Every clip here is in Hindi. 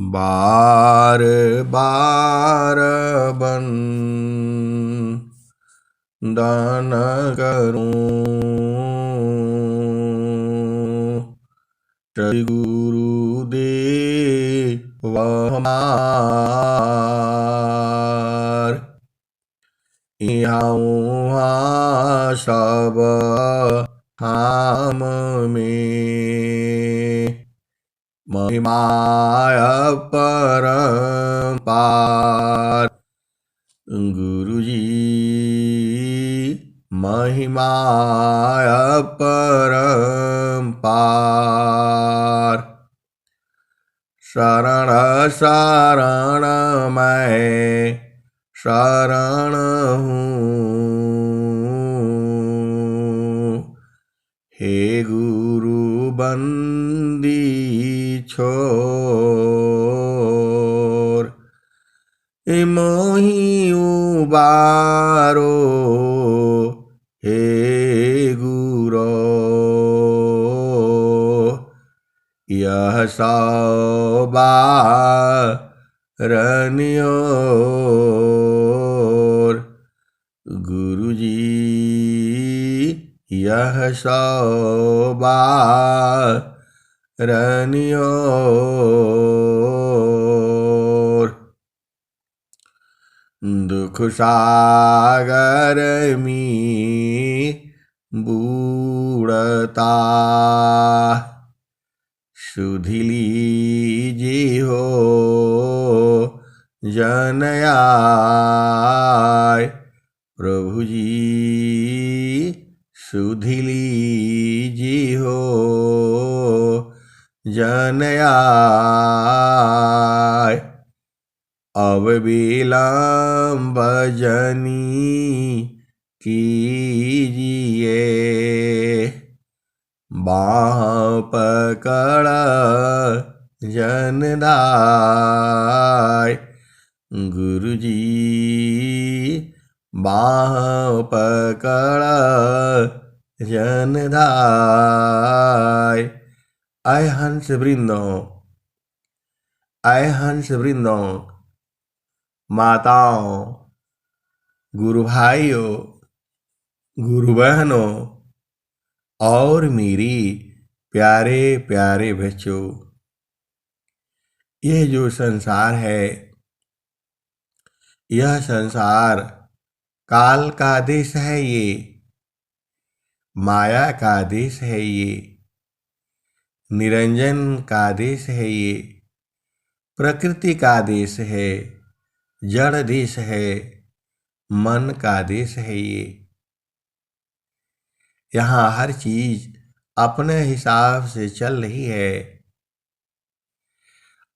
बार बार बंदन करूं, श्री गुरुदेव हमार। यहाँ सब हम में महिमाय परम्पार। गुरुजी महिमाय परम्पार। शरण शरण मैं शरण हूँ, हे गुरु बंदी छोर। मोहि उबारो हे गुरो, यह सौबारनियोर। गुरुजी यह सौबारनियोर। दुख सागर में बूढ़ता, सुधि लीजिहो जन आय। प्रभु जी सुधि लीजिहो जन आय। अब विलंब जनी कीजिए, बाँह पकड़ जन दाय। गुरुजी बाँह पकड़ जन दाय। आय हंस वृंदों, आय हंस वृंदों, माताओं, गुरु भाइयों, गुरु बहनों और मेरी प्यारे प्यारे बच्चों, यह जो संसार है, यह संसार काल का देश है, ये माया का देश है, ये निरंजन का देश है, ये प्रकृति का देश है, जड़ देश है, मन का देश है। ये यहाँ हर चीज अपने हिसाब से चल रही है।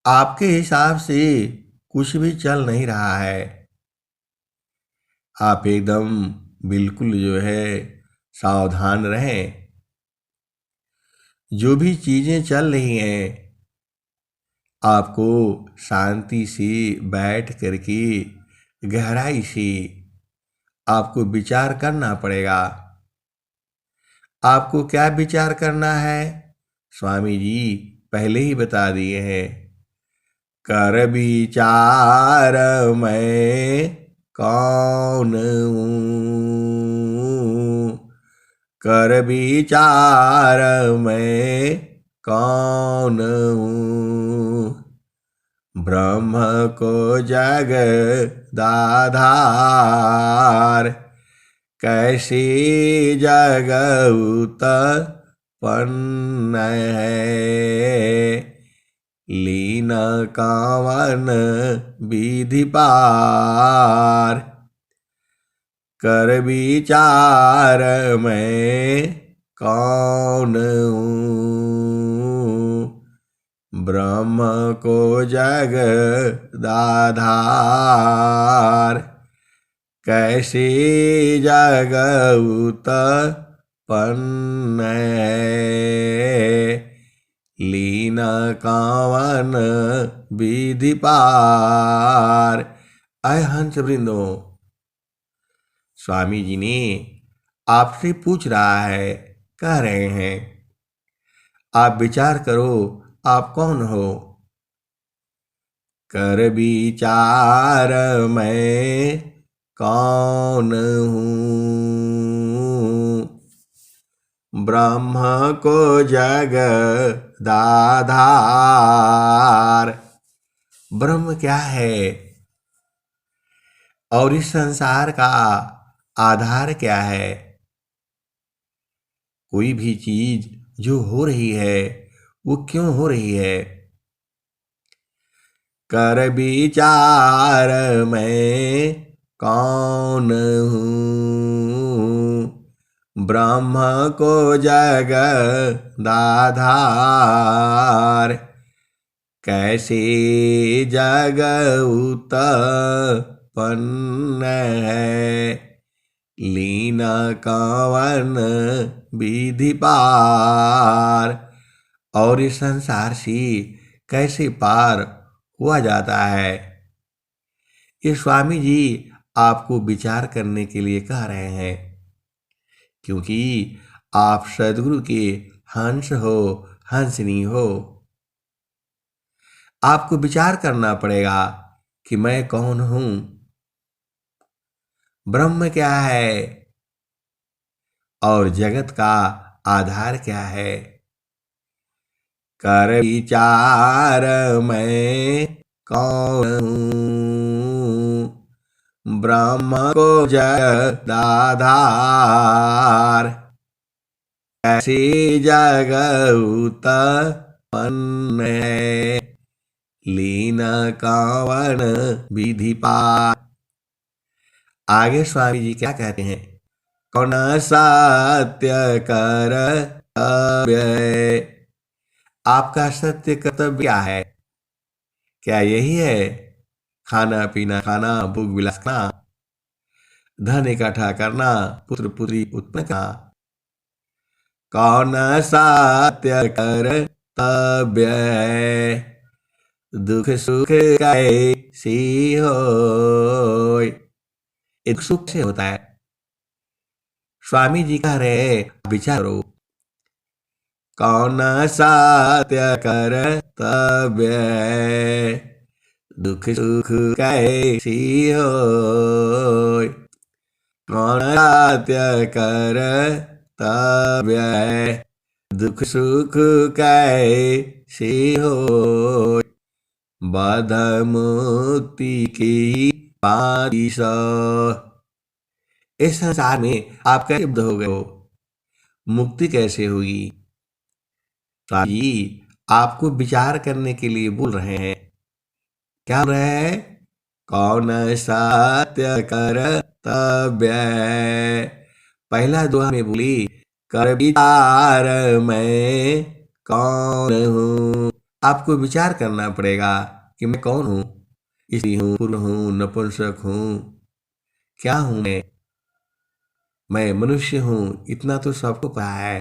आपके हिसाब से कुछ भी चल नहीं रहा है। आप एकदम बिल्कुल जो है सावधान रहें। जो भी चीजें चल रही हैं, आपको शांति से बैठ करके गहराई से आपको विचार करना पड़ेगा। आपको क्या विचार करना है, स्वामी जी पहले ही बता दिए हैं। कर विचार मैं कौन हूँ, कर विचार मैं कौन हूँ। ब्रह्म को जगदाधार, कैसी जग उत्पन्न है। लीन कावन विधि पार, कर विचार मैं कौन हूँ। ब्रह्म को जगदाधार, कैसे जग उत्पन्न है। लीन कावन विधि पार। आय हंस वृंदों, स्वामी जी ने आपसे पूछ रहा है, कह रहे हैं, आप विचार करो आप कौन हो। कर विचार मैं कौन हूँ, ब्रह्म को जगदाधार। ब्रह्म क्या है और इस संसार का आधार क्या है? कोई भी चीज जो हो रही है वो क्यों हो रही है? कर विचार मैं कौन हूँ, ब्रह्म को जगदाधार। कैसे जग उत्पन्न है, लीन कवन विधि पार। और इस संसार से कैसे पार हुआ जाता है, ये स्वामी जी आपको विचार करने के लिए कह रहे हैं। क्योंकि आप सदगुरु के हंस हो, हंसनी हो। आपको विचार करना पड़ेगा कि मैं कौन हूं, ब्रह्म क्या है और जगत का आधार क्या है। कर विचार मैं कौन हूँ, ब्रह्म को जगदाधार। कैसे जग उत्पन्न है, लीन कवन विधि पार। आगे स्वामी जी क्या कहते हैं? कौन सत्य कर्तव्य, आपका सत्य कर्तव्य क्या है? क्या यही है खाना पीना खाना, भोग विलास करना, धन इकट्ठा करना, पुत्र पुत्री उत्पन्न करना? कौन सत्य कर्तव्य, दुख सुख कैसी होय। एक सुख से होता है। स्वामी जी कह रहे हैं विचार करो। कौन सत्य कर्तव्य, दुख सुख कैसी होय। कौन सत्य कर्तव्य, दुख सुख कैसी होय। बध मुक्ति की पातिश, इस संसार में आप कैसे बद्ध हो गए हो, मुक्ति कैसे होगी? स्वामी जी आपको विचार करने के लिए बोल रहे हैं। क्या बोल रहे हैं? कौन सत्य कर्तव्य, पहला दोहा में बोली कर विचार मैं कौन हूँ। आपको विचार करना पड़ेगा कि मैं कौन हूँ। स्त्री हूँ, पुरुष हूँ, नपुंसक हूँ, क्या हूँ मैं मनुष्य हूँ, इतना तो सबको पता है।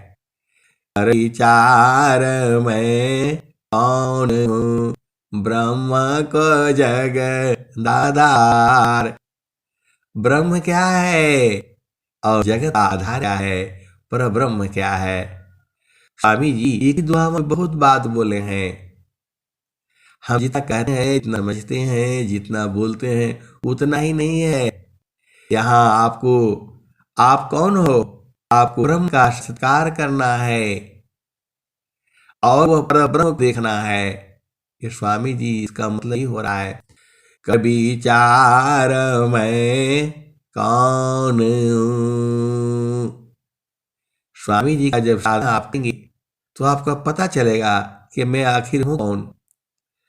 कर विचार मैं कौन हूँ, ब्रह्म को जगदाधार। ब्रह्म क्या है और जगत का आधार क्या है, पर ब्रह्म क्या है? स्वामी जी एक ही दुआ में बहुत बात बोले हैं। हम जितना कहते हैं, जितना समझते हैं, जितना बोलते हैं उतना ही नहीं है। यहाँ आपको, आप कौन हो, आपको ब्रह्म का सत्कार करना है और वह परब्रह्म देखना है। ये स्वामी जी इसका मतलब ही हो रहा है। कभी चार मैं कौन हूँ। स्वामी जी का जब साधना आप करेंगे तो आपको पता चलेगा कि मैं आखिर हूँ कौन।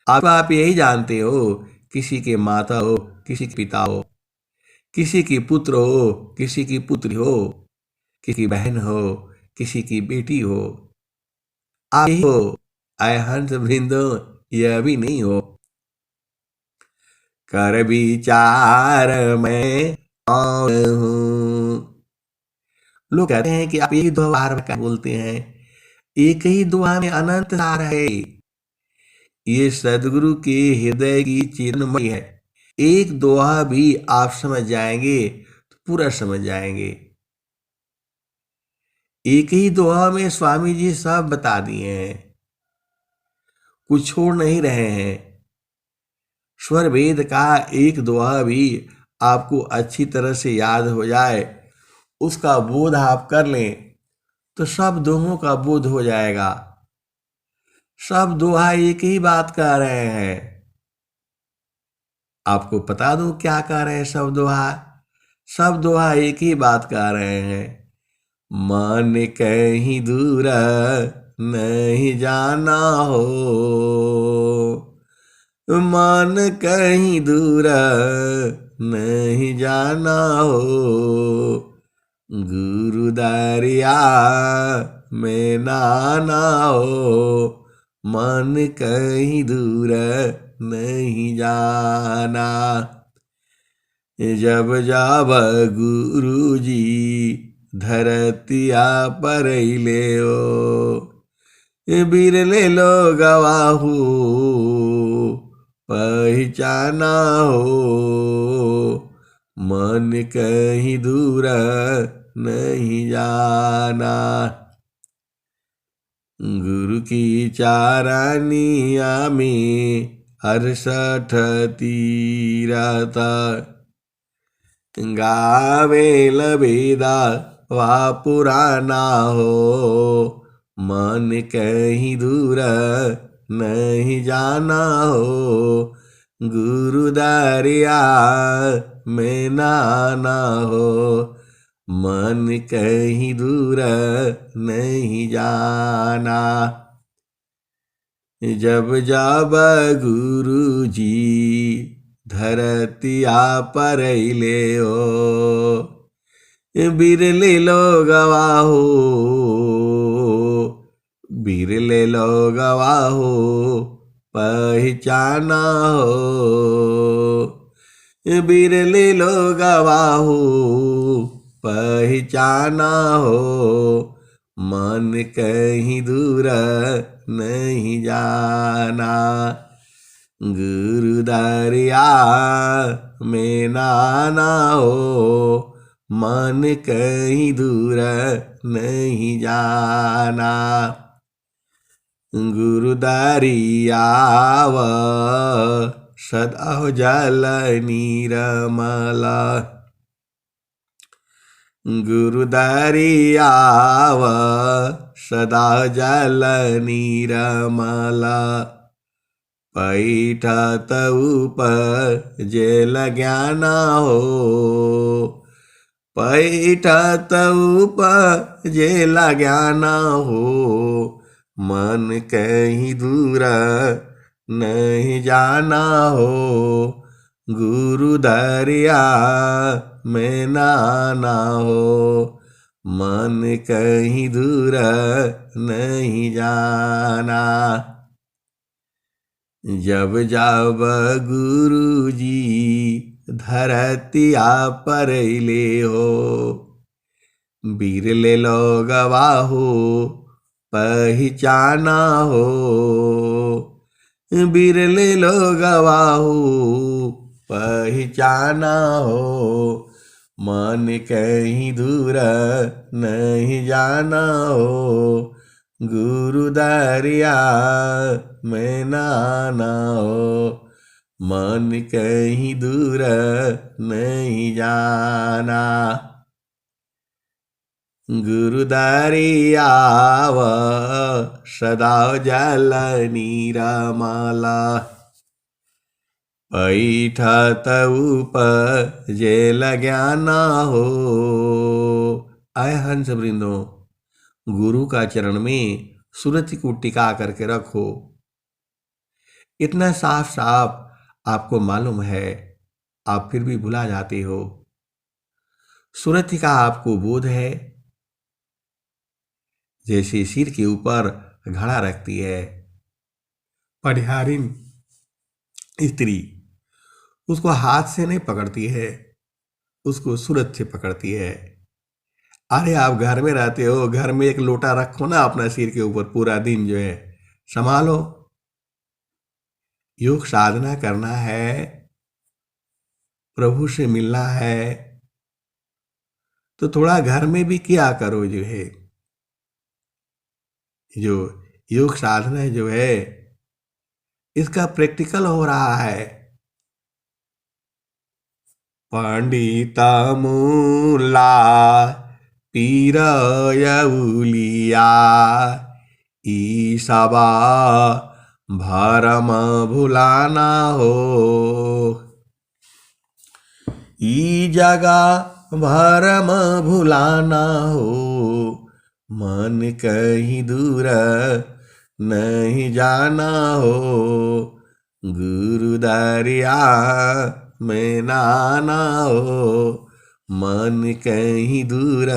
आप यही जानते हो, किसी के माता हो, किसी के पिता हो, किसी की पुत्र हो, किसी की पुत्री हो, किसी की बहन हो, किसी की बेटी हो। आप ही हो, आय हंस वृंदो यह भी नहीं हो। कर विचार मैं कौन हूँ। लोग कहते हैं कि आप एक दुआ बार बार बोलते हैं, एक ही दुआ में अनंत सार है। ये सदगुरु के हृदय की चिन्हमय है। एक दुआ भी आप समझ जाएंगे तो पूरा समझ जाएंगे। एक ही दुआ में स्वामी जी सब बता दिए हैं, कुछ छोड़ नहीं रहे हैं। स्वर वेद का एक दोहा भी आपको अच्छी तरह से याद हो जाए, उसका बोध आप कर लें, तो सब दोहों का बोध हो जाएगा। सब दोहा एक ही बात कह रहे हैं। आपको बता दूं क्या कह रहे हैं सब दोहा? सब दोहा एक ही बात कह रहे हैं। मन कहीं दूर नहीं जाना हो, मन कहीं दूर नहीं जाना हो, गुरु दरिया में नाना हो, मन कहीं दूर नहीं जाना। जब जब गुरु जी धरतिया पर ले ओ, बिरले लो गवाहू पहचाना हो, मन कहीं दूर नहीं जाना। गुरु की चारानिया में 68 तीरथ गावे लबेदा वा पुराना हो, मन कहीं दूर नहीं जाना हो, गुरु दरिया में नाना हो, मन कहीं दूर नहीं जाना। जब जब गुरु जी धरतिया पर ले ओ, बिरले लो गवाहो, बिरले लो गवाहो पहचाना हो, बिरले लो गवाहो पहचाना हो, मन कहीं दूर नहीं जाना, गुरु दरिया में नाना हो, मन कहीं दूर नहीं जाना। गुरु दरियाव सदा जल नीरमला, गुरु दरियाव सदा जल नीरमला, पैठत उपजेल ज्ञाना हो, पैठत उपजेल ज्ञाना हो, मन कहीं दूर नहीं जाना हो, गुरु दरिया में नाना हो, मन कहीं दूर नहीं जाना। जब जब गुरु जी धरतिया पर ले हो, बिरले लो गवाहो पहचाना हो, बिरले लो गवाहो पहचाना हो, मन कहीं दूर नहीं जाना हो, गुरु दरिया में नाना हो, मन कहीं दूर नहीं जाना, गुरु दरियाव सदा जल नीरमला, पैठत उपजेल ज्ञाना हो। आय हंस वृंदो, गुरु का चरण में सूरज को टिका करके रखो। इतना साफ साफ आपको मालूम है, आप फिर भी भुला जाते हो। सूरज का आपको बोध है, जैसे सिर के ऊपर घड़ा रखती है पढ़ियारिन स्त्री, उसको हाथ से नहीं पकड़ती है, उसको सूरज से पकड़ती है। अरे आप घर में रहते हो, घर में एक लोटा रखो ना अपना सिर के ऊपर, पूरा दिन जो है संभालो। योग साधना करना है, प्रभु से मिलना है, तो थोड़ा घर में भी किया करो। जो है जो योग साधना जो है, इसका प्रैक्टिकल हो रहा है। पंडिता मूला पीर यउलिया ईसबा भरम भुलाना हो। ई जगा भरम भुलाना हो, मन कहीं दूर नहीं जाना हो। गुरु दरिया में नाना हो, मन कहीं दूर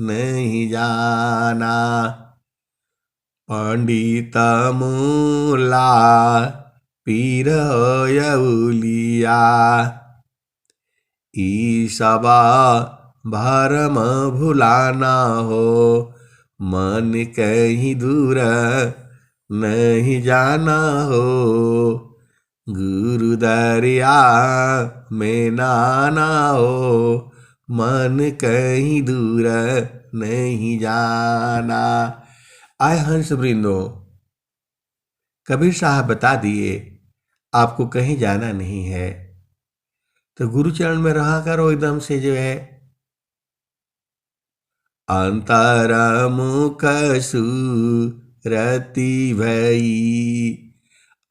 नहीं जाना। पंडित मूला पीर यउलिया ईसबा भरम भुलाना हो, मन कहीं दूर नहीं जाना हो। गुरु दरिया में नाना हो, मन कहीं दूर नहीं जाना। आए हंस वृंदो, कबीर साहब बता दिए आपको कहीं जाना नहीं है तो गुरुचरण में रहा करो एकदम से जो है। अंतरमुख सुरति भई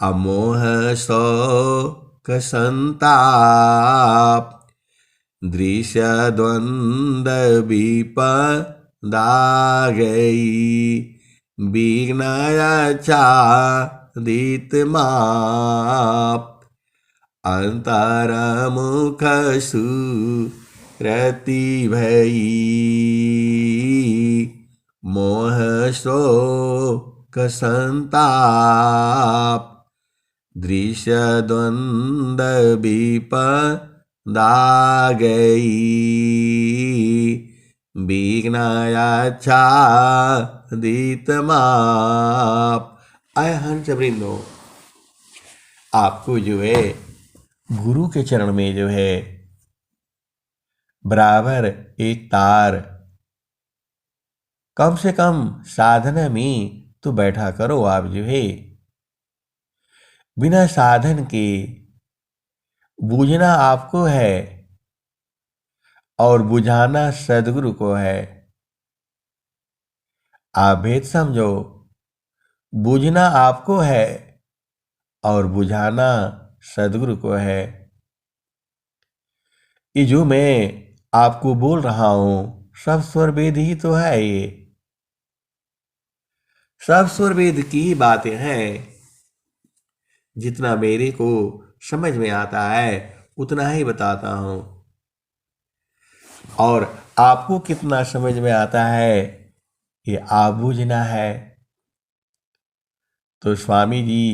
अमोह शोक संताप दृश्य द्वंद्व विपदा गई विघ्न आच्छादित माप। अंतरमुख सुरति भई मोह शोक संताप दृश्य द्वंद्व विपदा गई विघ्न आच्छादित माप। आए हंस वृंदो, आपको जो है गुरु के चरण में जो है बराबर एक तार कम से कम साधना में तो बैठा करो। आप जो है बिना साधन के बूझना आपको है और बुझाना सदगुरु को है। आप भेद समझो, बूझना आपको है और बुझाना सदगुरु को है। ये जो मैं आपको बोल रहा हूं सब स्वर वेद ही तो है। ये सब स्वर वेद की बातें हैं। जितना मेरे को समझ में आता है उतना ही बताता हूं, और आपको कितना समझ में आता है ये आप बूझना है। तो स्वामी जी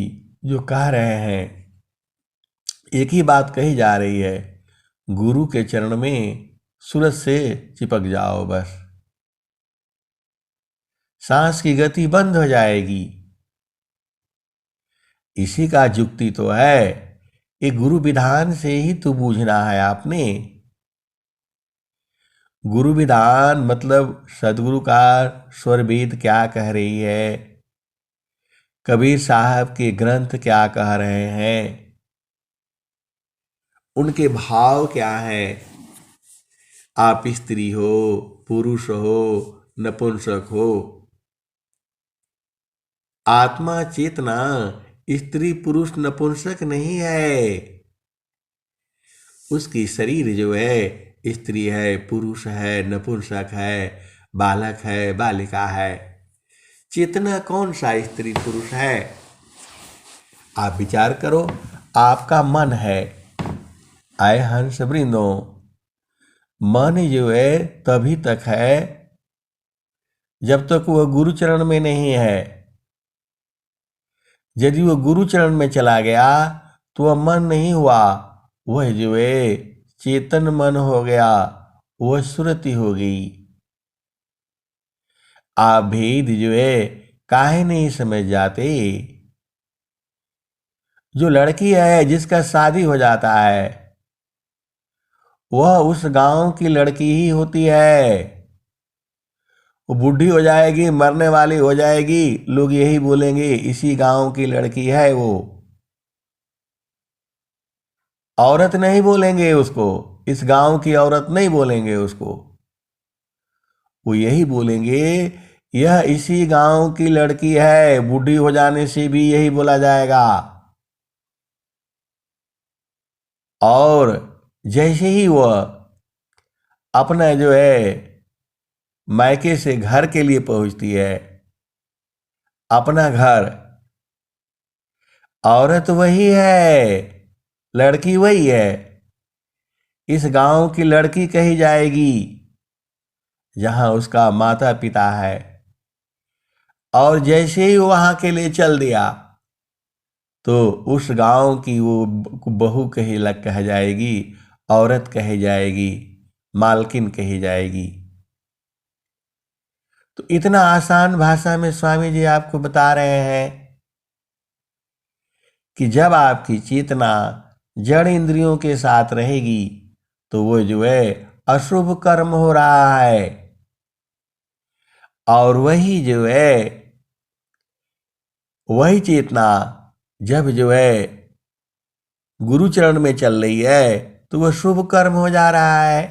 जो कह रहे हैं एक ही बात कही जा रही है, गुरु के चरण में सूरज से चिपक जाओ बस, सांस की गति बंद हो जाएगी। इसी का जुक्ति तो है। ये गुरु विधान से ही तो बूझना है आपने। गुरु विधान मतलब सदगुरु का स्वर वेद क्या कह रही है, कबीर साहब के ग्रंथ क्या कह रहे हैं, उनके भाव क्या है। आप स्त्री हो, पुरुष हो, नपुंसक हो, आत्मा चेतना स्त्री पुरुष नपुंसक नहीं है। उसकी शरीर जो है स्त्री है, पुरुष है, नपुंसक है, बालक है, बालिका है। चेतना कौन सा स्त्री पुरुष है? आप विचार करो। आपका मन है। आए हंस वृंदो, मन जो है तभी तक है जब तक वह गुरुचरण में नहीं है। यदि वह गुरुचरण में चला गया तो वह मन नहीं हुआ, वह जो है चेतन मन हो गया, वह सुरति हो गई। आप भेद जो है काहे नहीं समझ जाते। जो लड़की है जिसका शादी हो जाता है वह उस गांव की लड़की ही होती है। वो बूढ़ी हो जाएगी, मरने वाली हो जाएगी, लोग यही बोलेंगे इसी गांव की लड़की है वो। औरत नहीं बोलेंगे उसको। इस गांव की औरत नहीं बोलेंगे उसको, वो यही बोलेंगे यह इसी गांव की लड़की है। बूढ़ी हो जाने से भी यही बोला जाएगा। और जैसे ही वह अपना जो है मायके से घर के लिए पहुंचती है, अपना घर, औरत वही है, लड़की वही है, इस गांव की लड़की कही जाएगी जहां उसका माता पिता है। और जैसे ही वहां के लिए चल दिया तो उस गांव की वो बहू कह जाएगी, औरत कही जाएगी, मालकिन कही जाएगी। तो इतना आसान भाषा में स्वामी जी आपको बता रहे हैं कि जब आपकी चेतना जड़ इंद्रियों के साथ रहेगी तो वो जो है अशुभ कर्म हो रहा है। और वही जो है वही चेतना जब जो है गुरु चरण में चल रही है तो वह शुभ कर्म हो जा रहा है।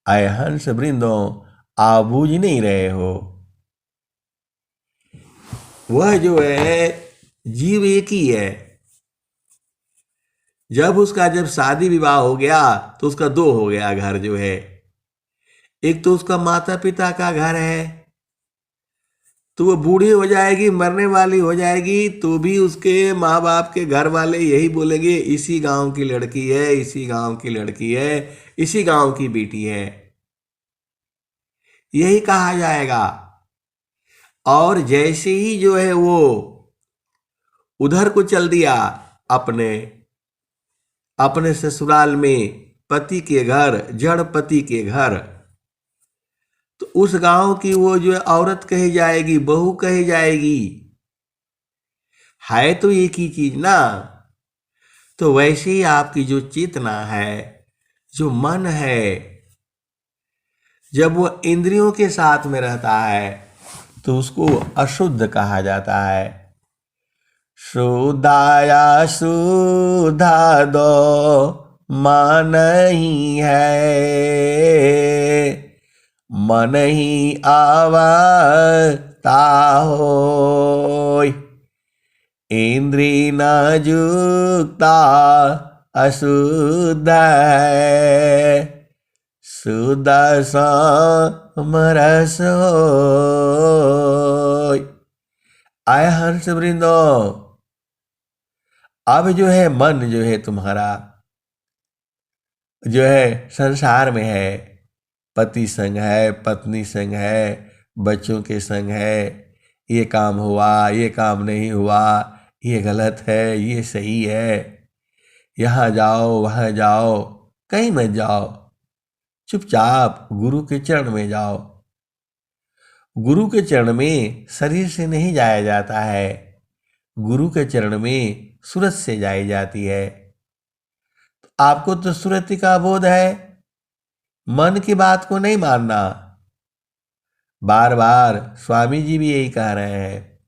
आय हंस वृंदो, आप बूझ नहीं रहे हो। वह जो है जीव एक ही है। जब शादी विवाह हो गया तो उसका दो हो गया घर जो है। एक तो उसका माता पिता का घर है, तो वो बूढ़ी हो जाएगी, मरने वाली हो जाएगी, तो भी उसके माँ बाप के घर वाले यही बोलेंगे इसी गांव की लड़की है, इसी गांव की लड़की है, इसी गांव की बेटी है, यही कहा जाएगा। और जैसे ही जो है वो उधर को चल दिया अपने अपने ससुराल में, पति के घर, जड़ पति के घर, तो उस गांव की वो जो है औरत कही जाएगी, बहू कही जाएगी। है तो एक ही चीज ना। तो वैसे ही आपकी जो चेतना है, जो मन है, जब वो इंद्रियों के साथ में रहता है तो उसको अशुद्ध कहा जाता है। शुद्धाया शुद्धा दो मन ही है, मन ही आवता होय, इंद्री न जुक्ता अशुद्ध है, शुद्ध समरस होय। आय हंस वृंदो, अब जो है मन जो है तुम्हारा जो है संसार में है, पति संग है, पत्नी संग है, बच्चों के संग है, ये काम हुआ, ये काम नहीं हुआ, ये गलत है, ये सही है, यहाँ जाओ वहाँ जाओ, कहीं मत जाओ, चुपचाप गुरु के चरण में जाओ। गुरु के चरण में शरीर से नहीं जाया जाता है, गुरु के चरण में सूरत से जाई जाती है। आपको तो सुरति का बोध है, मन की बात को नहीं मानना। बार बार स्वामी जी भी यही कह रहे हैं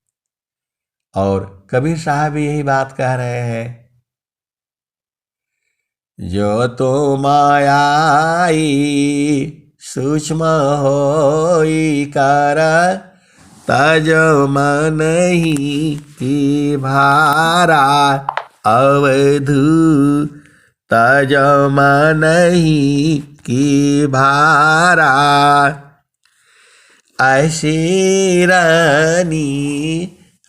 और कबीर साहब भी यही बात कह रहे हैं। जो तो मायाई सूक्ष्म होई कर, तज मन ही की भारा अवधू, तज मन ही की भारा। ऐसी रानी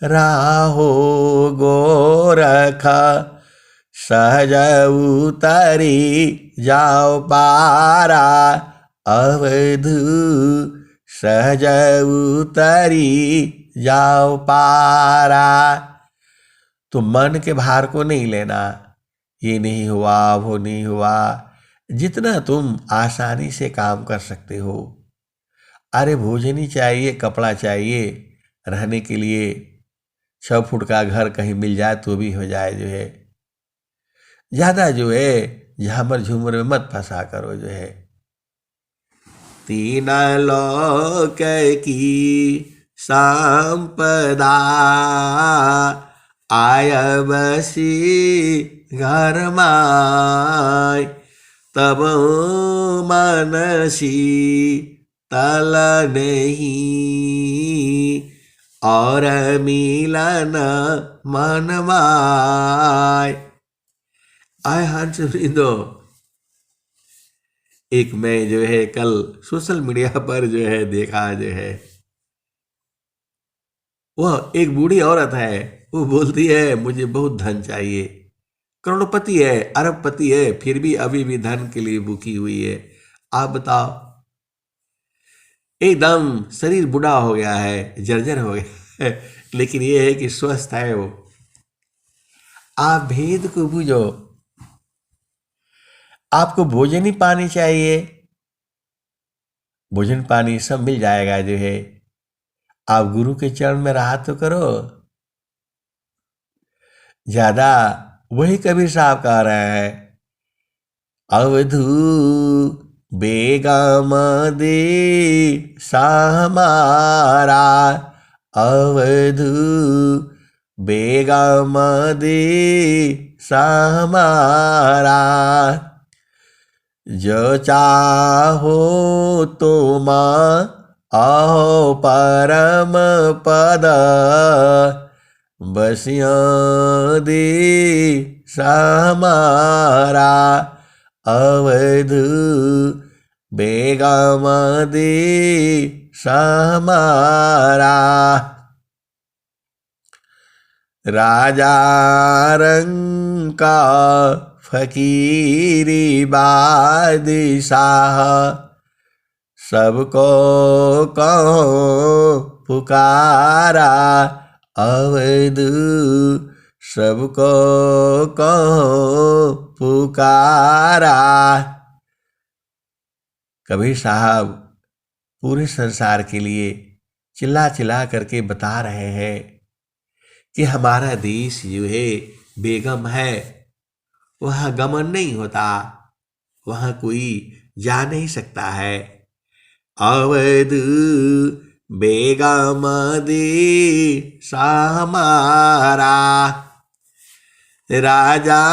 राहो गोरखा, सहज उतरी जाओ पारा अवधू, सहज उतरी जाओ पारा। तो मन के भार को नहीं लेना, ये नहीं हुआ, वो नहीं हुआ, जितना तुम आसानी से काम कर सकते हो। अरे भोजन ही चाहिए, कपड़ा चाहिए, रहने के लिए 6 फुट का घर कहीं मिल जाए तो भी हो जाए। जो है ज़्यादा जो है झामर झूमर में मत फंसा करो। जो है तीन लोक की संपदा, आय बसी घर माय, तब मनसी तल नहीं, और मिलन मन माय। आय हंस वृंदो, एक मैं जो है कल सोशल मीडिया पर जो है देखा जो है, वह एक बूढ़ी औरत है, वो बोलती है मुझे बहुत धन चाहिए, करोड़पति है, अरबपति है, फिर भी अभी भी धन के लिए भूखी हुई है। आप बताओ, एकदम शरीर बूढ़ा हो गया है, जर्जर हो गया है, लेकिन ये है कि स्वस्थ है वो। आप भेद को बूझो, आपको भोजन ही पानी चाहिए, भोजन पानी सब मिल जाएगा जो है, आप गुरु के चरण में रहा तो करो। ज्यादा वही कबीर साहब कह रहे हैं, अवधू बेगम दे हमारा, अवधू बेगम दे हमारा, जो चाहो तुम आओ परम पद, बसिया दे हमारा, अवधू बेगम दे हमारा। राजा रंग का फकीरी बादशाह, सबको कहो पुकारा, अवधू सबको कहो पुकारा। कबीर साहब पूरे संसार के लिए चिल्ला चिल्ला करके बता रहे हैं कि हमारा देश जो है बेगम है, वहाँ गमन नहीं होता, वहाँ कोई जा नहीं सकता है। अवधू बेगम देश हमारा, राजा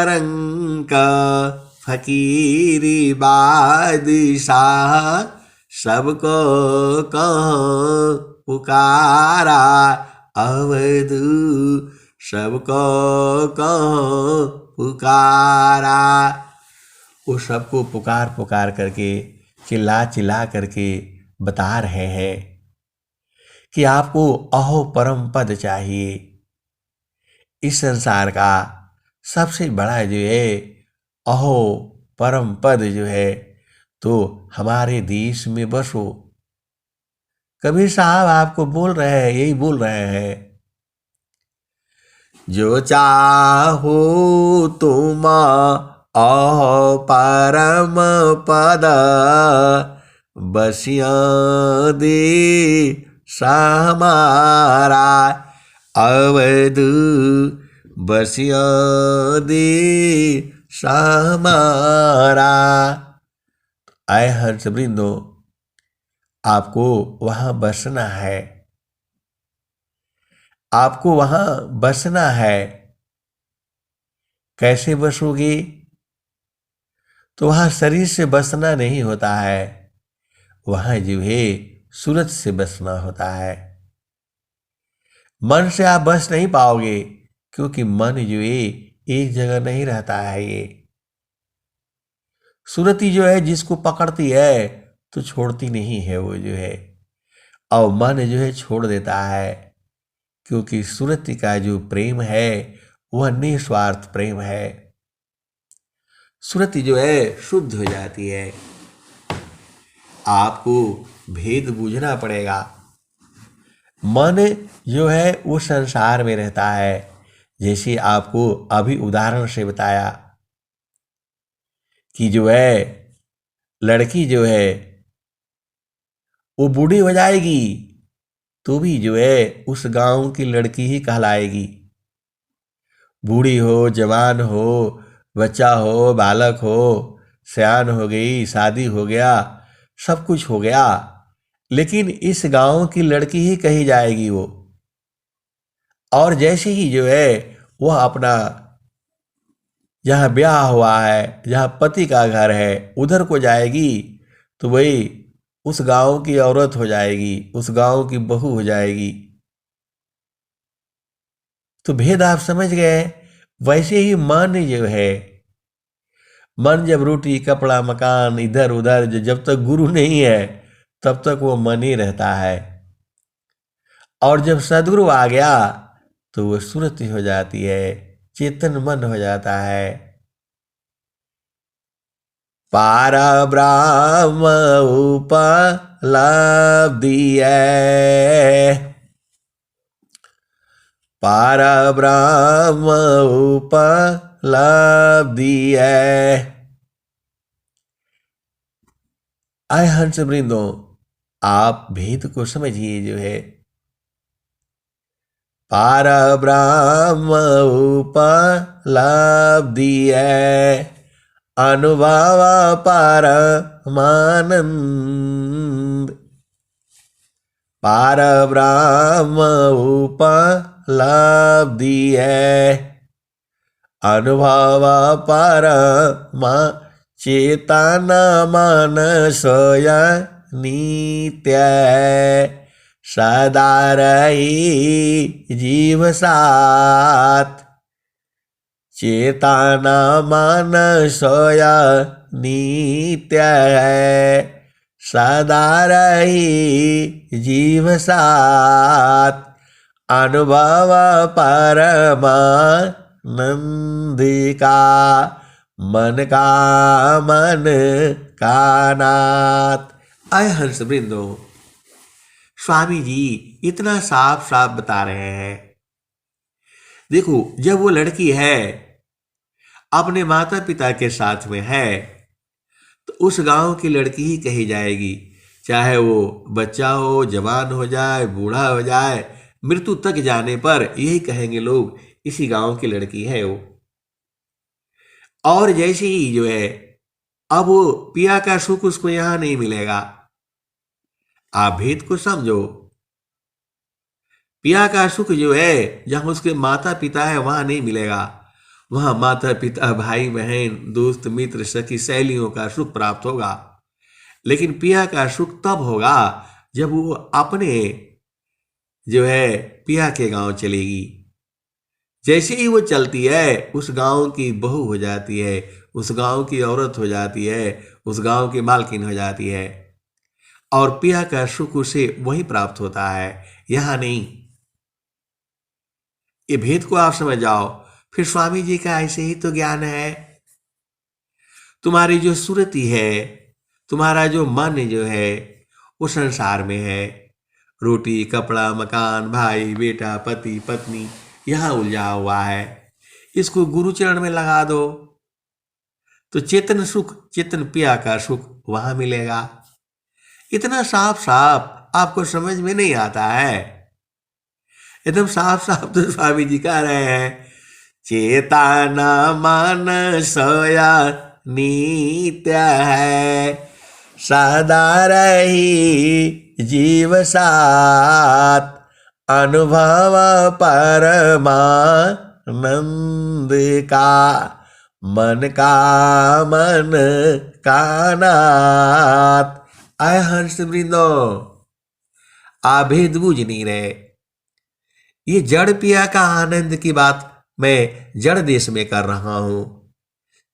रंग फकीरी बादशाह, सबको कहो पुकारा, अवधू सबको कहो पुकारा। वो सबको पुकार पुकार करके, चिल्ला चिल्ला करके बता रहे हैं कि आपको अहो परम पद चाहिए। इस संसार का सबसे बड़ा जो है अहो परम पद जो है, तो हमारे देश में बसो। कबीर साहब आपको बोल रहे हैं, यही बोल रहे हैं, जो चाहो तुम अहो परम पद, बसिया दे हमारा, अवधू बसिया दे हमारा। आए हंस वृंदो, आपको वहां बसना है, आपको वहां बसना है। कैसे बसोगे? तो वहां शरीर से बसना नहीं होता है, वहां जो है सूरत से बसना होता है। मन से आप बस नहीं पाओगे, क्योंकि मन जो है एक जगह नहीं रहता है। ये सुरती जो है जिसको पकड़ती है तो छोड़ती नहीं है वो जो है, और मन जो है छोड़ देता है, क्योंकि सुरती का जो प्रेम है वह निस्वार्थ प्रेम है। सुरती जो है शुद्ध हो जाती है। आपको भेद बूझना पड़ेगा। मन जो है वो संसार में रहता है, जैसे आपको अभी उदाहरण से बताया कि जो है लड़की जो है वो बूढ़ी हो जाएगी तो भी जो है उस गांव की लड़की ही कहलाएगी। बूढ़ी हो, जवान हो, बच्चा हो, बालक हो, सयान हो गई, शादी हो गया, सब कुछ हो गया, लेकिन इस गांव की लड़की ही कही जाएगी वो। और जैसे ही जो है वह अपना जहाँ ब्याह हुआ है, जहाँ पति का घर है, उधर को जाएगी तो वही उस गांव की औरत हो जाएगी, उस गांव की बहू हो जाएगी। तो भेद आप समझ गए। वैसे ही मन जो है, मन जब रोटी कपड़ा मकान इधर उधर, जब तक गुरु नहीं है तब तक वो मन ही रहता है। और जब सदगुरु आ गया तो वो सुरति हो जाती है, चेतन मन हो जाता है। पार ब्रह्म उपलब्धि है, पार ब्रह्म उपलब्धि है। आए हंस वृंदो, आप भेद को समझिए जो है। पार ब्रह्म उपलब्धि है, अनुभव परमानंद। पार ब्रह्म उपलब्धि है, अनुभव परमा चेतन मन सोय नित्य सदा रही जीव साथ। चेतन मन सोय नित्य है, सदा रही जीव साथ। अनुभव परमानंद का मन का मन का नाथ। आय हंस वृंदो, स्वामी जी इतना साफ साफ बता रहे हैं। देखो, जब वो लड़की है अपने माता पिता के साथ में है तो उस गांव की लड़की ही कही जाएगी, चाहे वो बच्चा हो, जवान हो जाए, बूढ़ा हो जाए, मृत्यु तक जाने पर यही कहेंगे लोग, इसी गांव की लड़की है वो। और जैसे ही जो है अब वो पिया का सुख उसको यहां नहीं मिलेगा। आप भेद को समझो। पिया का सुख जो है जहां उसके माता पिता है वहां नहीं मिलेगा। वहां माता पिता, भाई बहन, दोस्त मित्र, सखी सहेलियों का सुख प्राप्त होगा। लेकिन पिया का सुख तब होगा जब वो अपने जो है पिया के गांव चलेगी। जैसे ही वो चलती है उस गांव की बहू हो जाती है, उस गांव की औरत हो जाती है, उस गांव की मालकिन हो जाती है। और पिया का सुख उसे वही प्राप्त होता है, यहां नहीं। ये भेद को आप समझ जाओ। फिर स्वामी जी का ऐसे ही तो ज्ञान है। तुम्हारी जो सुरति है, तुम्हारा जो मन जो है वो संसार में है। रोटी कपड़ा मकान, भाई बेटा, पति पत्नी, यहां उलझा हुआ है। इसको गुरु चरण में लगा दो तो चेतन सुख, चेतन पिया का सुख वहां मिलेगा। इतना साफ साफ आपको समझ में नहीं आता है। एकदम साफ साफ तो स्वामी जी कह रहे हैं, चेतन मन सोया नित्य है, सदा रही जीव साथ। अनुभव परमानंद का मन का मन का नाथ। आय हंस वृंदो, आप भेद बूझ नहीं रहे। ये जड़ पिया का आनंद की बात मैं जड़ देश में कर रहा हूं।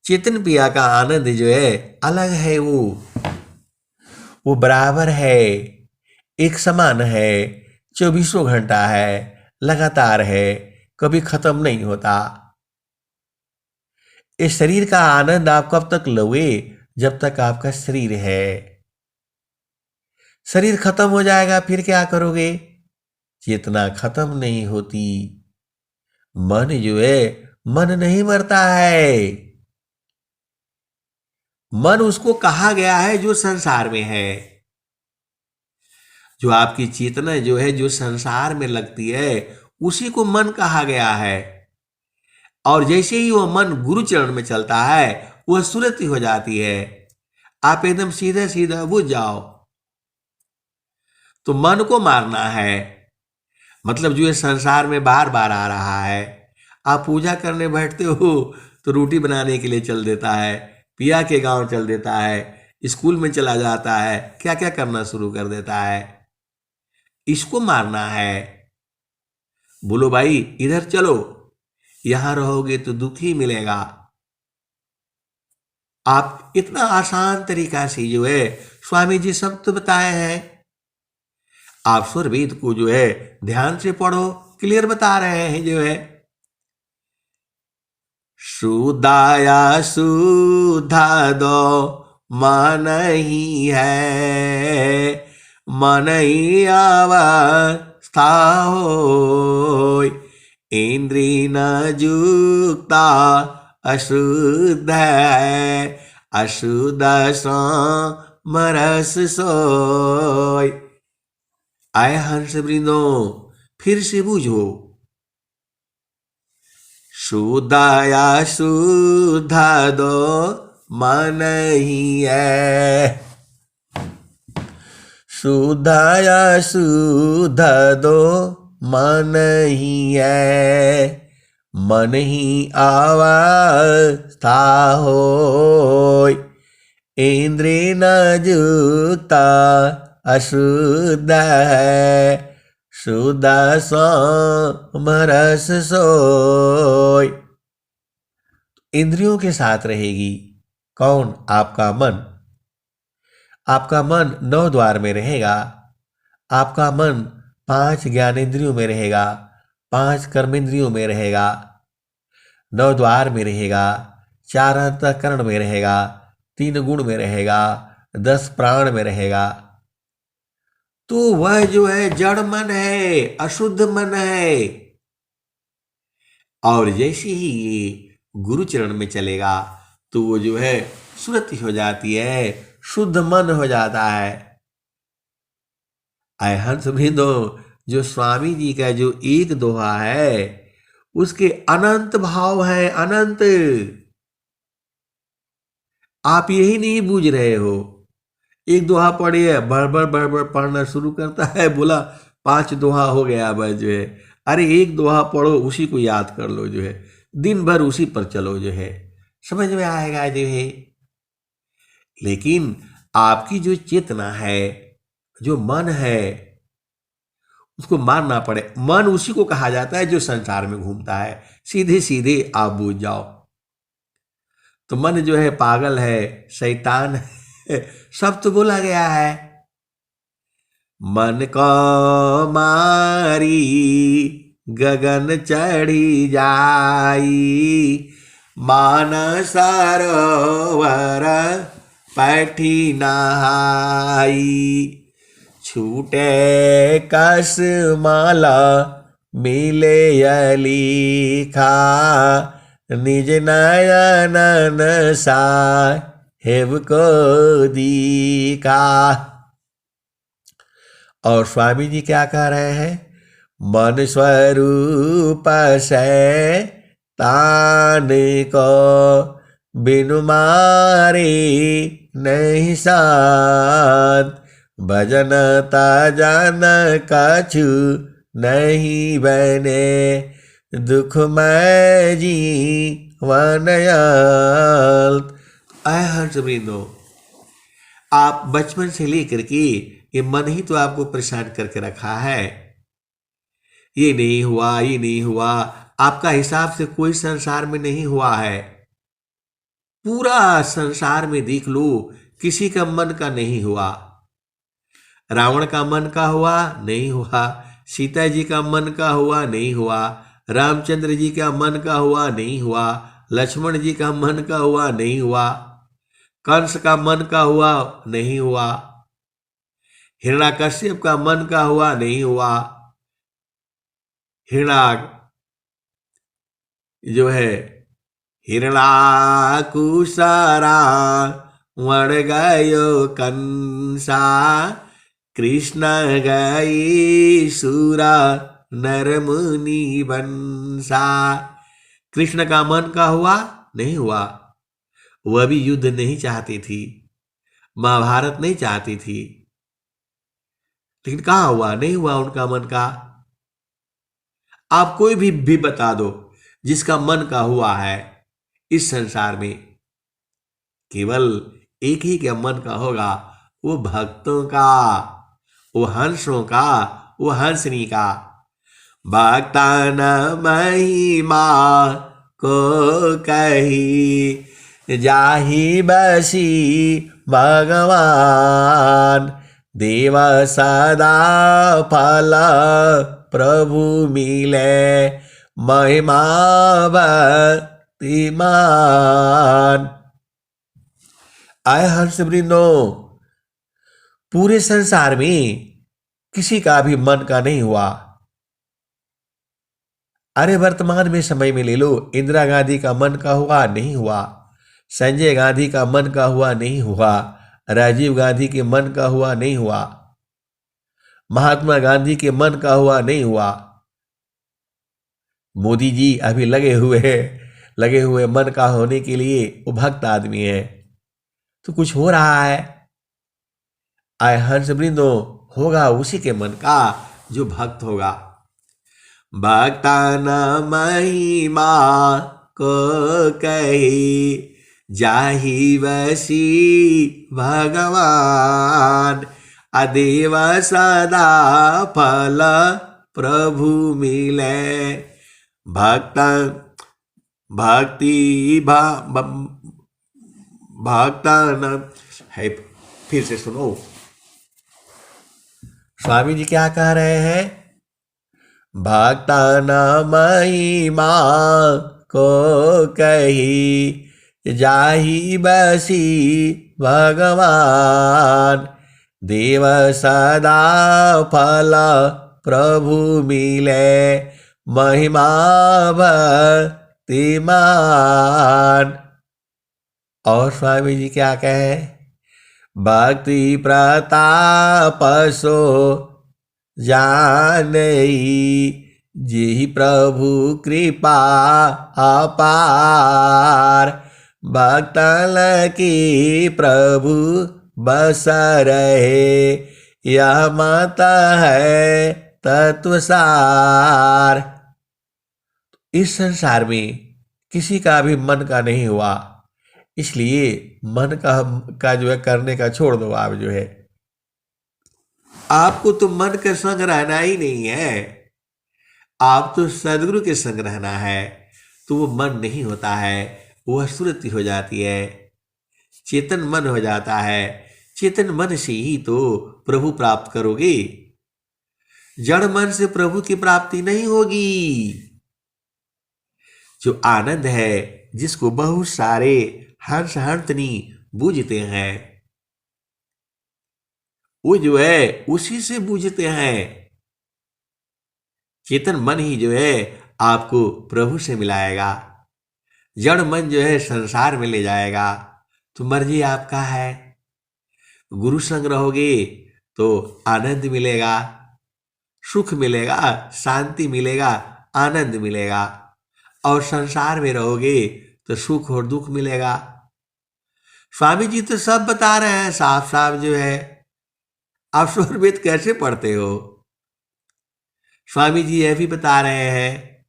चेतन पिया का आनंद जो है अलग है। वो बराबर है, एक समान है, 24 घंटा है, लगातार है, कभी खत्म नहीं होता। इस शरीर का आनंद आप कब तक लोगे? जब तक आपका शरीर है। शरीर खत्म हो जाएगा फिर क्या करोगे? चेतना खत्म नहीं होती। मन जो है, मन नहीं मरता है। मन उसको कहा गया है जो संसार में है। जो आपकी चेतना जो है, जो संसार में लगती है, उसी को मन कहा गया है। और जैसे ही वो मन गुरु चरण में चलता है वह सुरति हो जाती है। आप एकदम सीधा सीधा बुझ जाओ। तो मन को मारना है, मतलब जो ये संसार में बार बार आ रहा है। आप पूजा करने बैठते हो तो रोटी बनाने के लिए चल देता है, पिया के गांव चल देता है, स्कूल में चला जाता है, क्या क्या करना शुरू कर देता है। इसको मारना है। बोलो भाई इधर चलो, यहां रहोगे तो दुख ही मिलेगा। आप इतना आसान तरीका से जो है स्वामी जी सब तो बताए हैं। आप स्वरवेद को जो है ध्यान से पढ़ो, क्लियर बता रहे हैं जो है। शुद्धाया शुद्धा दो मन ही है, मन ही अवस्था हो, इंद्रिय न जुक्ता अशुद्ध है, अशुद्ध समरस सोय। आए हंस वृंदो फिर से बूझो। शुद्धाया शुद्ध दो मन ही है, शुद्धाया शुद्ध दो मन ही है, मन ही अवस्था होय, इंद्रिय न जुक्ता अशुद्ध है, शुद्ध समरस सोय। इंद्रियों के साथ रहेगी कौन? आपका मन। आपका मन 9 द्वार में रहेगा, आपका मन 5 ज्ञानेंद्रियों में रहेगा, 5 कर्मेंद्रियों में रहेगा, 9 द्वार में रहेगा, 4 अंतःकरण में रहेगा, 3 गुण में रहेगा, 10 प्राण में रहेगा। तो वह जो है जड़ मन है, अशुद्ध मन है। और जैसे ही ये गुरु चरण में चलेगा तो वो जो है सुरति हो जाती है, शुद्ध मन हो जाता है। आय हंस वृंदो, जो स्वामी जी का जो एक दोहा है उसके अनंत भाव है, अनंत। आप यही नहीं बूझ रहे हो। एक दोहा पढ़ी है, बड़बड़ बड़बड़ पढ़ना शुरू करता है, बोला 5 दोहा हो गया बस जो है। अरे एक दोहा पढ़ो, उसी को याद कर लो जो है, दिन भर उसी पर चलो जो है, समझ में आएगा जो है। लेकिन आपकी जो चेतना है, जो मन है, उसको मारना पड़े। मन उसी को कहा जाता है जो संसार में घूमता है। सीधे सीधे आप बूझ जाओ तो मन जो है पागल है, शैतान है, सब तो बोला गया है। मन को मारी गगन चढ़ी जाई, मान सरोवर पैठी नहाई, छूटे कस माला मिले अलीखा, निज नयन साहेब को दीखा। और स्वामी जी क्या कह रहे हैं? मन स्वरूप से तान को बिनु मारे नहीं साथ, भजन तजन कछु नहीं बने, दुख में जीवन हर्ष वृंदो। आप बचपन से लेकर के ये मन ही तो आपको परेशान करके रखा है। ये नहीं हुआ, ये नहीं हुआ, आपका हिसाब से कोई संसार में नहीं हुआ है। पूरा संसार में देख लो, किसी का मन का नहीं हुआ। रावण का मन का हुआ? नहीं हुआ। सीता जी का मन का हुआ? नहीं हुआ। रामचंद्र जी का मन का हुआ? नहीं हुआ। लक्ष्मण जी का मन का हुआ? नहीं हुआ। कंस का मन का हुआ? नहीं हुआ। हिरण्याकश्यप का मन का हुआ? नहीं हुआ। हिरणाक जो है हिरणाकुशरा मर गयो कंसा, कृष्ण गई सुरा नर मुनि बंसा। कृष्ण का मन का हुआ? नहीं हुआ। वह भी युद्ध नहीं चाहती थी, महाभारत नहीं चाहती थी, लेकिन कहा हुआ? नहीं हुआ उनका मन का। आप कोई भी बता दो जिसका मन का हुआ है, इस संसार में केवल एक ही के मन का होगा, वो भक्तों का, वो हंसों का, वो हंसनी का। भक्तान महिमा को कही जाहि बसी भगवान। देव सदा फल प्रभु मिले महिमा भक्तिमान। आय हर्ष वृंदो, पूरे संसार में किसी का भी मन का नहीं हुआ। अरे वर्तमान में समय में ले लो, इंदिरा गांधी का मन का हुआ नहीं हुआ, संजय गांधी का मन का हुआ नहीं हुआ, राजीव गांधी के मन का हुआ नहीं हुआ, महात्मा गांधी के मन का हुआ नहीं हुआ। मोदी जी अभी लगे हुए मन का होने के लिए, वो भक्त आदमी है, तो कुछ हो रहा है। आय हंस वृंदो, होगा उसी के मन का जो भक्त होगा। भक्तान महिमा को कही जाहि बसी भगवान। अदेव सदा फल प्रभु मिले भक्तान है। फिर से सुनो, स्वामी जी क्या कह रहे हैं? भक्तान महिमा को कही जाहि बसी भगवान। देव सदा फल प्रभु मिले महिमा भक्तिमान। और स्वामी जी क्या कहे? भक्ति प्रताप सो जानई जेहि प्रभु कृपा अपार। भक्तन की प्रभु बस रहे यह मत है तत्वसार। इस संसार में किसी का भी मन का नहीं हुआ, इसलिए मन का जो है करने का छोड़ दो। आप जो है, आपको तो मन के संग रहना ही नहीं है, आप तो सदगुरु के संग रहना है। तो वो मन नहीं होता है, वह सुरति हो जाती है, चेतन मन हो जाता है। चेतन मन से ही तो प्रभु प्राप्त करोगे, जड़ मन से प्रभु की प्राप्ति नहीं होगी। जो आनंद है, जिसको बहुत सारे हंस हंसनी बूझते हैं, वो जो है उसी से बूझते हैं। चेतन मन ही जो है आपको प्रभु से मिलाएगा, जड़ मन जो है संसार में ले जाएगा। तो मर्जी आपका है। गुरु संग रहोगे तो आनंद मिलेगा, सुख मिलेगा, शांति मिलेगा, आनंद मिलेगा। और संसार में रहोगे तो सुख और दुख मिलेगा। स्वामी जी तो सब बता रहे हैं साफ साफ जो है। आप स्वर वेद कैसे पढ़ते हो? स्वामी जी यह भी बता रहे हैं,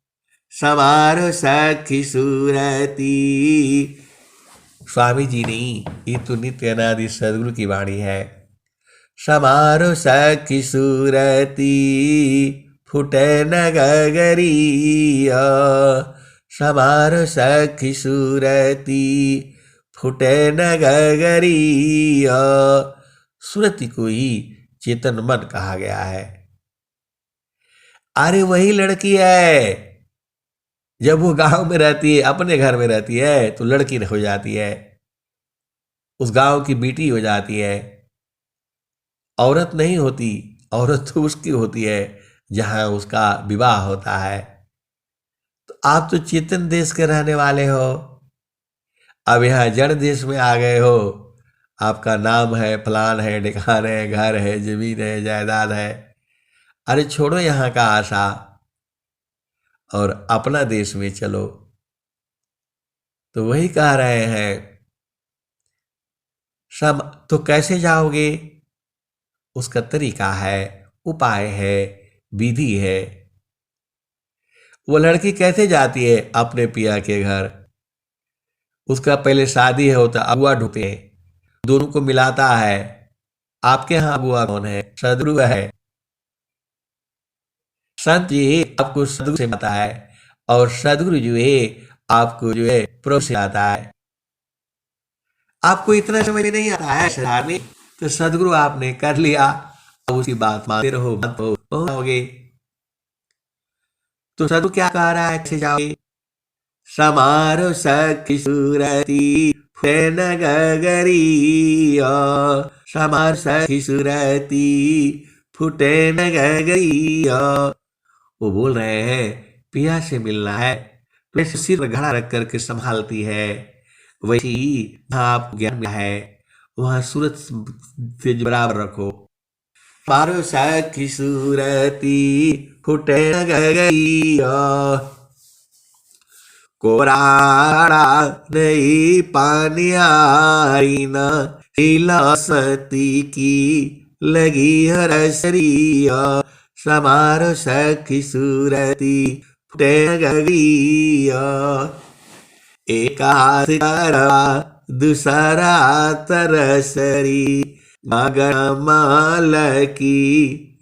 समारोह सखी सूरती। स्वामी जी नहीं, ये तो नित्य अनादि सदगुरु की वाणी है। समारोह सखी सूरती फुटे न गगरिया। समारोह सखी सूरती फुटे न गगरिया। सुरति को ही चेतन मन कहा गया है। अरे वही लड़की है, जब वो गांव में रहती है, अपने घर में रहती है, तो लड़की हो जाती है, उस गांव की बेटी हो जाती है। औरत नहीं होती, औरत तो उसकी होती है जहां उसका विवाह होता है। तो आप तो चेतन देश के रहने वाले हो, अब यहाँ जड़ देश में आ गए हो। आपका नाम है, फलान है, ढिकान है, घर है, जमीन है, जायदाद है। अरे छोड़ो यहाँ का आशा और अपना देश में चलो। तो वही कह रहे हैं, सब तो कैसे जाओगे? उसका तरीका है, उपाय है, विधि है। वो लड़की कैसे जाती है अपने पिया के घर? उसका पहले शादी है होता, अगुआ ढूंढते हैं, दोनों को मिलाता है। आपके यहाँ अगुआ कौन है? सदगुरु है। संत जी आपको सदगुरु से मिलाता है, और सदगुरु जो है आपको जो है प्रभु से आता है। आपको इतना समझ में नहीं आता है साधारण, तो सदगुरु आपने कर लिया, अब उसकी बात मानते रहो, मत पहुंचोगे। तो सदगुरु क्या कह रहा है, कैसे जाओगे? समारो सखी सूरती फैन गगरिया, समार सखी सूरती फुटे न गगरिया। वो बोल रहे हैं पिया से मिलना है, तो ऐसे सिर पर घड़ा रख करके संभालती है, वैसे ही जहाँ आपको ज्ञान मिला है वहाँ सूरत से बराबर रखो। मारो सखी सूरती फुटे न गगरिया, कोराड़ा नहीं पानी आई न सती की लगी हरसरिया, समारो सखी सूरती फुटे गगिया। एक हाथ करा दूसरा तरसरी, मगर माल की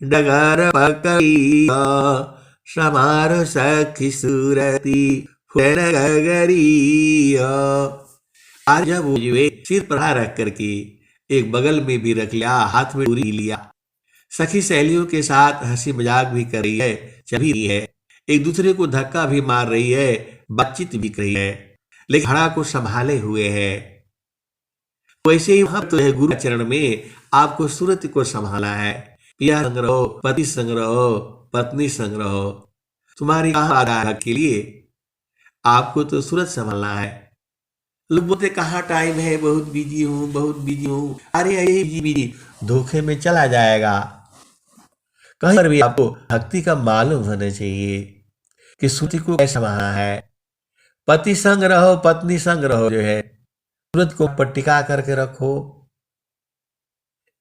डगर पकड़िया, समारो सखी सूरती गगरिया। आज जब वो सिर पर रख करके एक बगल में भी रख लिया, हाथ में डोरी लिया, सखी सहेलियों के साथ हंसी मजाक भी कर रही है, चल रही है, एक दूसरे को धक्का भी मार रही है, बातचीत भी कर रही है, लेकिन घड़ा को संभाले हुए है। वैसे ही वहां तो है गुरु चरण में आपको सूरत को संभाला है। पिया संग रहो, पति संग रहो, पत्नी संग रहो, तुम्हारी कहाँ आधार के लिए आपको तो सूरत संभालना है। लोग बोलते कहाँ टाइम है, बहुत बिजी हूँ, बहुत बिजी हूँ। अरे ये बिजी बिजी धोखे में चला जाएगा। कहीं पर भी आपको भक्ति का मालूम होना चाहिए कि सूरत को कैसे संभालना है। पति संग रहो, पत्नी संग रहो, जो है सूरत को पट्टिका करके रखो।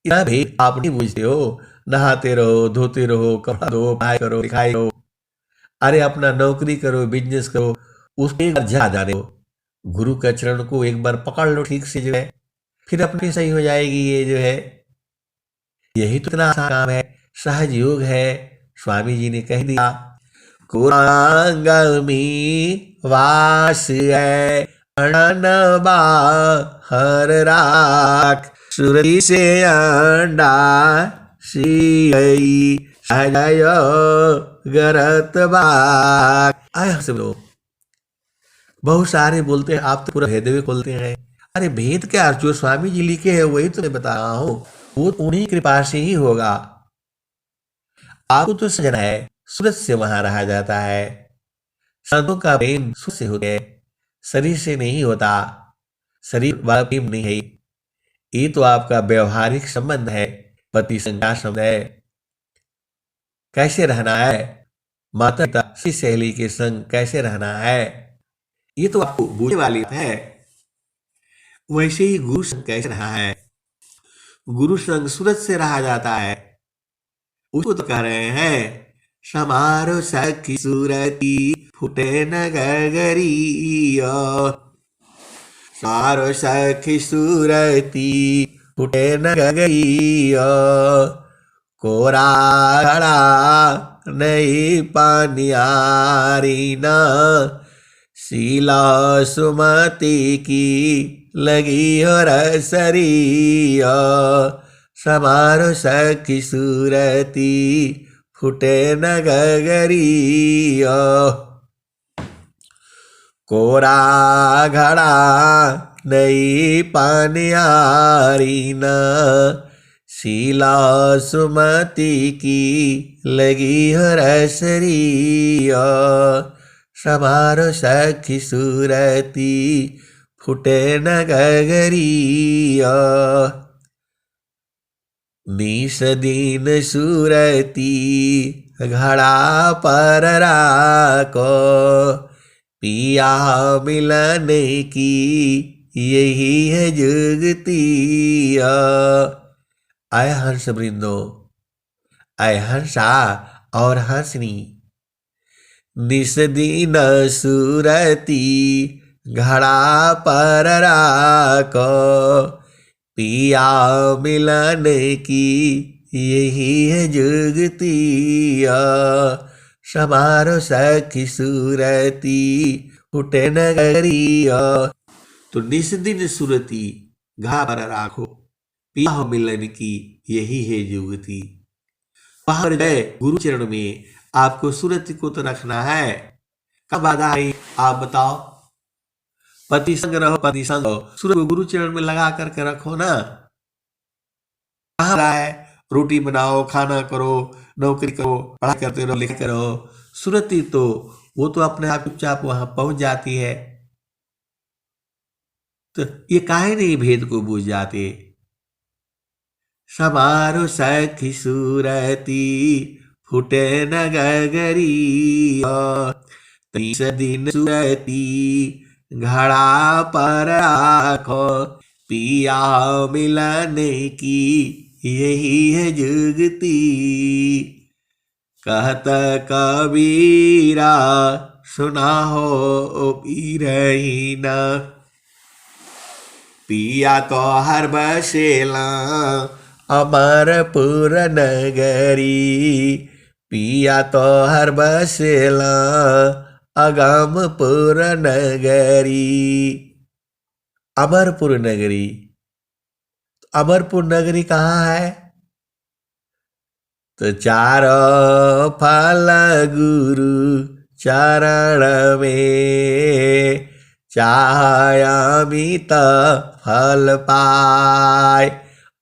इतना भी आप नहीं बुझते हो, नहाते रहो, धोते रहो, कपड़ा धो, पढ़ाई करो, लिखाई करो, अरे अपना नौकरी करो, बिजनेस करो, उसको एक बार जा दो, गुरु के चरण को एक बार पकड़ लो ठीक से, जो है फिर अपनी सही हो जाएगी। ये जो है यही तो इतना आसान काम है, सहज योग है। स्वामी जी ने कह दिया, कुरांग में वास है, अनबा हर राख, सुरती से अंडा सी सहजय गरत बाक। आया सब लोग बहुत सारे बोलते हैं आप तो पूरा भेद भी खोलते हैं। अरे भेद क्या, जो स्वामी जी लिखे हैं वही तो मैं बता रहा हूँ, वो उन्हीं कृपा से ही होगा। आपको तो सजना है, सूरत से वहां रहा जाता है। संतों का प्रेम सूरत से होता है, शरीर से नहीं होता। शरीर वाला प्रेम नहीं है, ये तो आपका व्यवहारिक संबंध है, पति संज्ञा संबंध है। कैसे रहना है, माता पिता सहेली के संग कैसे रहना है, ये तो आपको बूझने वाली है। वैसे ही गुरु संग कैसे रहा है, गुरु संग सूरत से रहा जाता है। उसको तो कह रहे हैं, समारो सखी सूरती फुटे न गगरिया, सारो सखी सूरती फुटे न गगरिया, कोरा घड़ा नहीं पानी आरी न, शीला सुमति की लगी हो रसरिया, समारो सखी सूरती फुटे न गगरिया, कोरा घड़ा नहीं पानी आरी न, शीला सुमति की लगी हो रसरिया, समारो सखी सूरती फुटे न गगरिया। निस दिन सूरती घड़ा पर राको, पिया मिलने की यही है जुगतिया। आय हंस वृंदो, आय हंसा और हंसनी, निस दिन सूरती घड़ा पर राखो, पिया मिलन की यही है जुगती। समारो सखी सूरती फुटे नगरिया। तो निस दिन सुरती घड़ा पर राखो, पिया मिलन की यही है जुगती। वहां पर गए गुरु चरण में आपको सुरति को तो रखना है। कब बाधा आई आप बताओ? पति संग रहो, पति संग रहो, सूरज को गुरु चरण में लगा करके रखो ना। कहाँ रहा है? रोटी बनाओ, खाना करो, नौकरी करो, पढ़ाई करते रहो, लिख करो। सुरति तो वो तो अपने आप चुपचाप वहां पहुंच जाती है। तो ये काहे नहीं भेद को बूझ जाते? समारो सखी सूरती फुटे न गगरी। तीस दिन सुरती घड़ा पर राखो, पिया मिलन की यही है जुगती। कहत कबीरा सुना हो पीरहीना, पिया तो हर बसेला अमरपुर नगरी। पिया तो हर बसेला अगमपुर नगरी। अमरपुर नगरी, अमरपुर नगरी कहाँ है? तो चारों फल गुरु चरण में, चाहयामित फल पाए।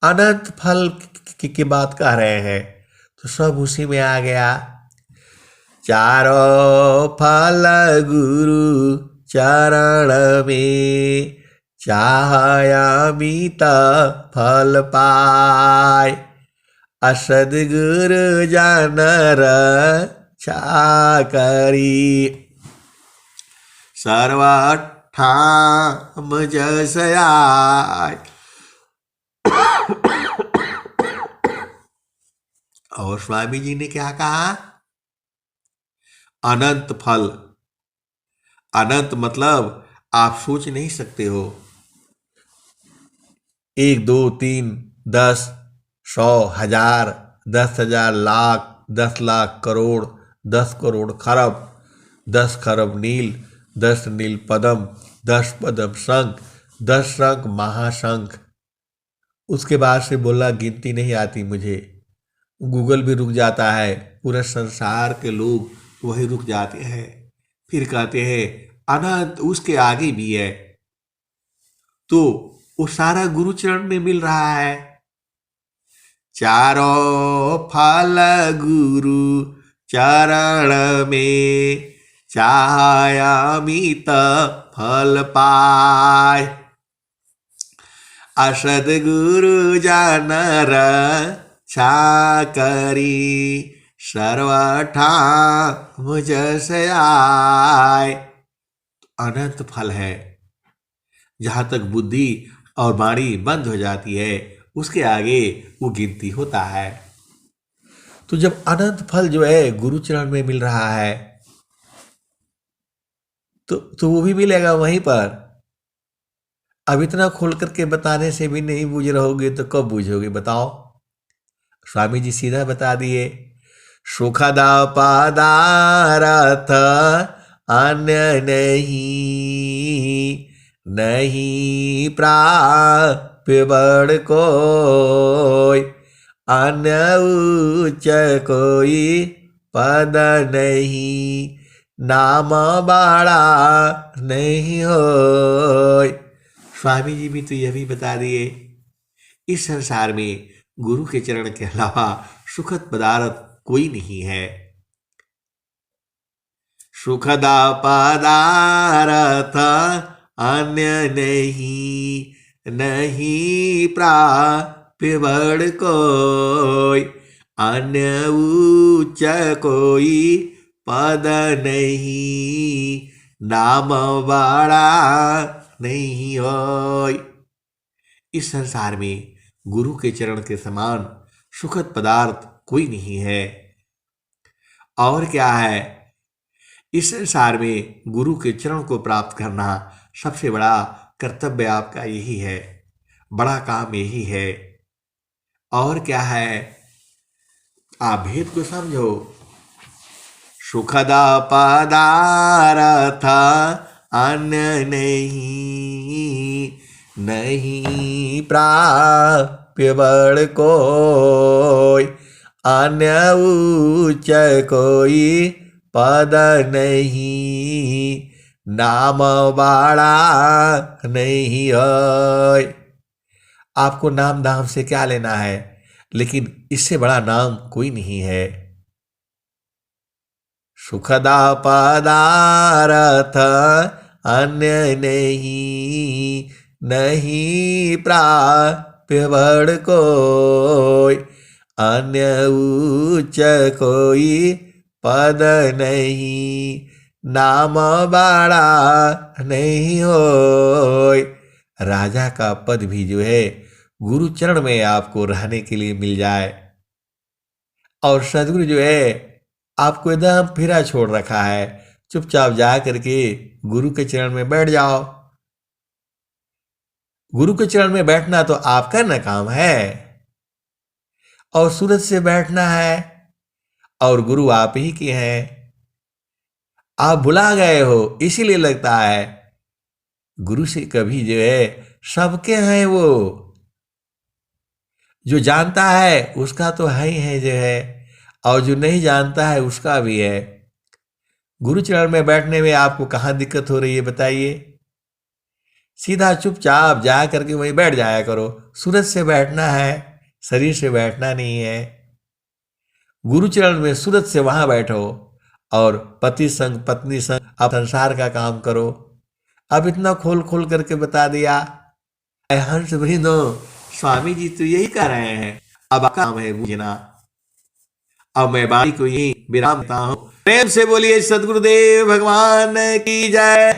अनंत फल की बात कह रहे हैं, तो सब उसी में आ गया। चारों फल गुरु चरण में, चाहयामित फल पाए। असदगुरु जानर चाकरी, सर्वठाम जसयाय। और स्वामी जी ने क्या कहा? अनंत फल। अनंत मतलब आप सोच नहीं सकते हो। 1 2 3 10 100 1000 10,000 लाख 10 लाख करोड़ 10 करोड़ खरब 10 खरब नील 10 नील पद्म 10 पद्म शंख 10 शंख महाशंख। उसके बाद से बोला गिनती नहीं आती मुझे। गूगल भी रुक जाता है, पूरे संसार के लोग वही रुक जाते हैं। फिर कहते हैं अनंत उसके आगे भी है। तो वो सारा गुरु चरण में मिल रहा है। चारों फल गुरु चरण में, चाहयामित फल पाए। असद गुरु जानर चाकरी, सर्वठाम जसयाय। अनंत फल है। जहां तक बुद्धि और वाणी बंद हो जाती है, उसके आगे वो गिनती होता है। तो जब अनंत फल जो है गुरु चरण में मिल रहा है, तो वो भी मिलेगा वहीं पर। अब इतना खोल करके बताने से भी नहीं बूझ रहोगे तो कब बूझोगे बताओ? स्वामी जी सीधा बता दिए, सुखदा पदारथ अन्य नहीं, नहीं प्राप्य बड़ कोई, अन्य उच्च कोई पद नहीं, नाम बड़ा नहीं होय। स्वामी जी भी तो यह भी बता दिए, इस संसार में गुरु के चरण के अलावा सुखद पदार्थ कोई नहीं है। सुखदा पदार्थ अन्य नहीं, नहीं प्राप्य बड़ कोई, अन्य उच्च कोई पद नहीं, नाम बड़ा नहीं होय। इस संसार में गुरु के चरण के समान सुखद पदार्थ कोई नहीं है। और क्या है? इस संसार में गुरु के चरण को प्राप्त करना सबसे बड़ा कर्तव्य आपका यही है, बड़ा काम यही है। और क्या है, आप भेद को समझो। सुखद पदार्थ अन्य नहीं, नहीं प्राप्य बड़ कोई, अन्य उच्च कोई पद नहीं, नाम बड़ा नहीं है। आपको नाम दाम से क्या लेना है, लेकिन इससे बड़ा नाम कोई नहीं है। सुखदा पदार्थ अन्य नहीं, नहीं प्राप्य बड़ कोई, अन्य उच्च कोई पद नहीं, नाम बड़ा नहीं होय। राजा का पद भी जो है गुरु चरण में आपको रहने के लिए मिल जाए, और सदगुरु जो है आपको एकदम फिरा छोड़ रखा है, चुपचाप जा करके गुरु के चरण में बैठ जाओ। गुरु के चरण में बैठना तो आपका न काम है, और सूरज से बैठना है, और गुरु आप ही के हैं। आप भुला गए हो इसीलिए लगता है। गुरु से कभी जो है सबके हैं वो, जो जानता है उसका तो है ही है जो है, और जो नहीं जानता है उसका भी है। गुरु चरण में बैठने में आपको कहाँ दिक्कत हो रही है बताइए। सीधा चुपचाप जा करके वहीं बैठ जाया करो। सूरज से बैठना है, शरीर से बैठना नहीं है। गुरु चरण में सूरज से वहां बैठो, और पति संग पत्नी संग आप संसार का काम करो। अब इतना खोल खोल करके बता दिया। हंस वृंदो, स्वामी जी तो यही कर रहे हैं, अब काम है बूझना। अब मैं बाणी को यही विराम देता हूँ। प्रेम से बोलिए सदगुरुदेव भगवान की जय।